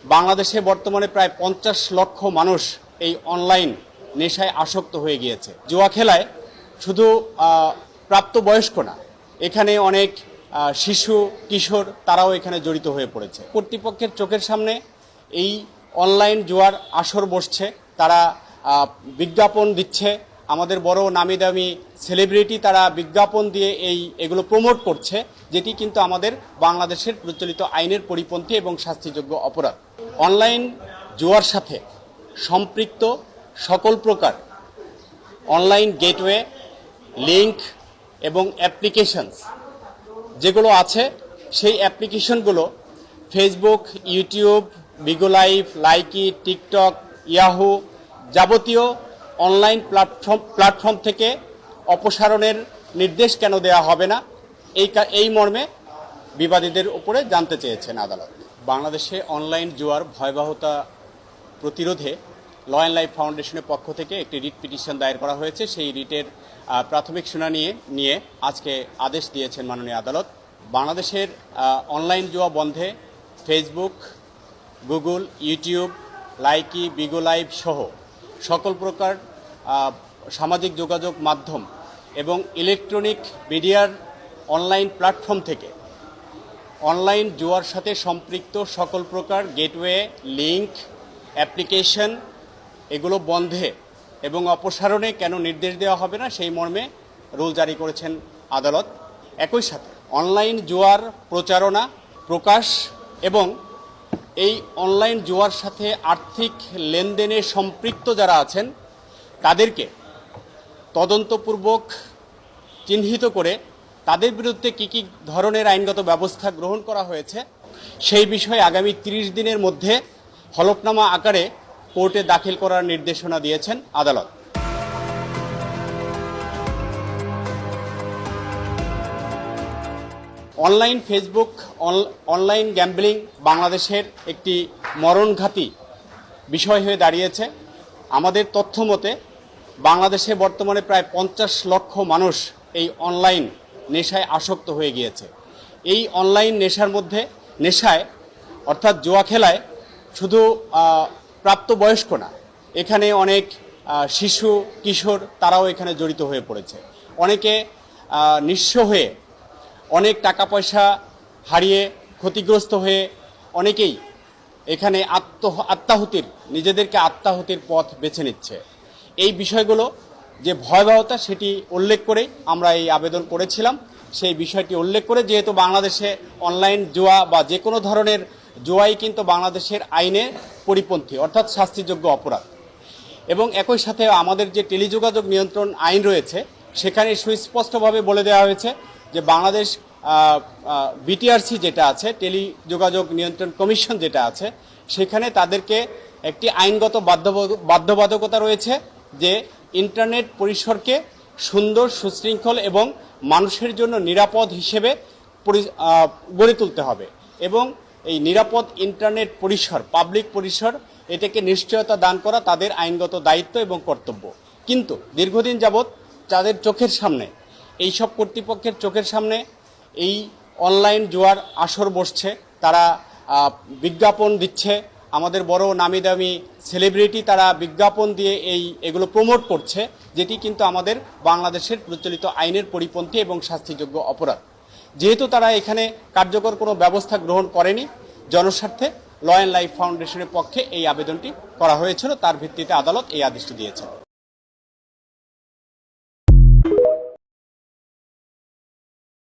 বাংলাদেশে বর্তমানে প্রায় 50 লক্ষ মানুষ এই অনলাইন নেশায় আসক্ত হয়ে গিয়েছে। জুয়া খেলায় শুধু প্রাপ্তবয়স্ক না, এখানে অনেক শিশু কিশোর তারাও এখানে জড়িত হয়ে পড়েছে। কর্তৃপক্ষের চোখের সামনে এই অনলাইন জুয়ার আসর বসছে, তারা বিজ্ঞাপন দিচ্ছে, আমাদের বড় নামি দামি সেলিব্রিটি তারা বিজ্ঞাপন দিয়ে এগুলো প্রমোট করছে, যেটি কিন্তু আমাদের বাংলাদেশের প্রচলিত আইনের পরিপন্থী এবং শাস্তিযোগ্য অপরাধ। অনলাইন জুয়ার সাথে সম্পৃক্ত সকল প্রকার অনলাইন গেটওয়ে, লিঙ্ক এবং অ্যাপ্লিকেশনস যেগুলো আছে, সেই অ্যাপ্লিকেশনগুলো Facebook, YouTube, Bigo Live, Likee, TikTok, Yahoo যাবতীয় অনলাইন প্ল্যাটফর্ম থেকে অপসারণের নির্দেশ কেন দেওয়া হবে না, এই মর্মে বিবাদীদের উপরে জানতে চেয়েছেন আদালত। বাংলাদেশে অনলাইন জুয়ার ভয়াবহতা প্রতিরোধে ল অ্যান্ড লাইফ ফাউন্ডেশনের পক্ষ থেকে একটি রিট পিটিশন দায়ের করা হয়েছে। সেই রিটের প্রাথমিক শুনানি নিয়ে আজকে আদেশ দিয়েছেন মাননীয় আদালত। বাংলাদেশের অনলাইন জুয়া বন্ধে Facebook, Google, YouTube, Likee, Bigo Live সহ সকল প্রকার সামাজিক যোগাযোগ মাধ্যম এবং ইলেকট্রনিক মিডিয়ার অনলাইন প্ল্যাটফর্ম থেকে অনলাইন জুয়ার সাথে সম্পৃক্ত সকল প্রকার গেটওয়ে, লিঙ্ক, অ্যাপ্লিকেশন এগুলো বন্ধে এবং অপসারণে কেন নির্দেশ দেওয়া হবে না, সেই মর্মে রুল জারি করেছেন আদালত। একই সাথে অনলাইন জুয়ার প্রচারণা, প্রকাশ এবং এই অনলাইন জুয়ার সাথে আর্থিক লেনদেনে সম্পৃক্ত যারা আছেন তাদেরকে তদন্তপূর্বক চিহ্নিত করে তাদের বিরুদ্ধে কী কী ধরনের আইনগত ব্যবস্থা গ্রহণ করা হয়েছে সেই বিষয়ে আগামী 30 দিনের মধ্যে হলফনামা আকারে কোর্টে দাখিল করার নির্দেশনা দিয়েছেন আদালত। অনলাইন ফেসবুক, অনলাইন গ্যাম্বলিং বাংলাদেশের একটি মরণঘাতী বিষয় হয়ে দাঁড়িয়েছে। আমাদের তথ্য মতে বাংলাদেশে বর্তমানে প্রায় 50 লক্ষ মানুষ এই অনলাইন নেশায় আসক্ত হয়ে গিয়েছে। এই অনলাইন নেশায় অর্থাৎ জুয়া খেলায় শুধু প্রাপ্তবয়স্ক না, এখানে অনেক শিশু কিশোর তারাও এখানে জড়িত হয়ে পড়েছে। অনেকে নিঃস্ব হয়ে, অনেক টাকা পয়সা হারিয়ে ক্ষতিগ্রস্ত হয়ে অনেকেই এখানে নিজেদেরকে আত্মাহুতির পথ বেছে নিচ্ছে। এই বিষয়গুলো যে ভয়াবহতা সেটি উল্লেখ করেই আমরা এই আবেদন করেছিলাম। সেই বিষয়টি উল্লেখ করে, যেহেতু বাংলাদেশে অনলাইন জুয়া বা যে কোনো ধরনের জুয়াই কিন্তু বাংলাদেশের আইনের পরিপন্থী অর্থাৎ শাস্তিযোগ্য অপরাধ, এবং একই সাথে আমাদের যে টেলিযোগাযোগ নিয়ন্ত্রণ আইন রয়েছে সেখানে সুস্পষ্টভাবে বলে দেওয়া হয়েছে যে বাংলাদেশ বিটিআরসি যেটা আছে, টেলিযোগাযোগ নিয়ন্ত্রণ কমিশন যেটা আছে, সেখানে তাদেরকে একটি আইনগত বাধ্যবাধকতা রয়েছে যে ইন্টারনেট পরিসরকে সুন্দর, সুশৃঙ্খল এবং মানুষের জন্য নিরাপদ হিসেবে গড়ে তুলতে হবে, এবং এই নিরাপদ ইন্টারনেট পরিসর, পাবলিক পরিসর, এটাকে নিশ্চয়তা দান করা তাদের আইনগত দায়িত্ব এবং কর্তব্য। কিন্তু দীর্ঘদিন যাবৎ তাদের চোখের সামনে, এইসব কর্তৃপক্ষের চোখের সামনে এই অনলাইন জুয়ার আসর বসছে, তারা বিজ্ঞাপন দিচ্ছে, আমাদের বড় নামি দামি সেলিব্রিটি তারা বিজ্ঞাপন দিয়ে এগুলো প্রমোট করছে, যেটি কিন্তু আমাদের বাংলাদেশের প্রচলিত আইনের পরিপন্থী এবং শাস্তিযোগ্য অপরাধ। যেহেতু তারা এখানে কার্যকর কোনো ব্যবস্থা গ্রহণ করেনি, জনস্বার্থে ল অ্যান্ড লাইফ ফাউন্ডেশনের পক্ষে এই আবেদনটি করা হয়েছিল, তার ভিত্তিতে আদালত এই আদেশটি দিয়েছেন।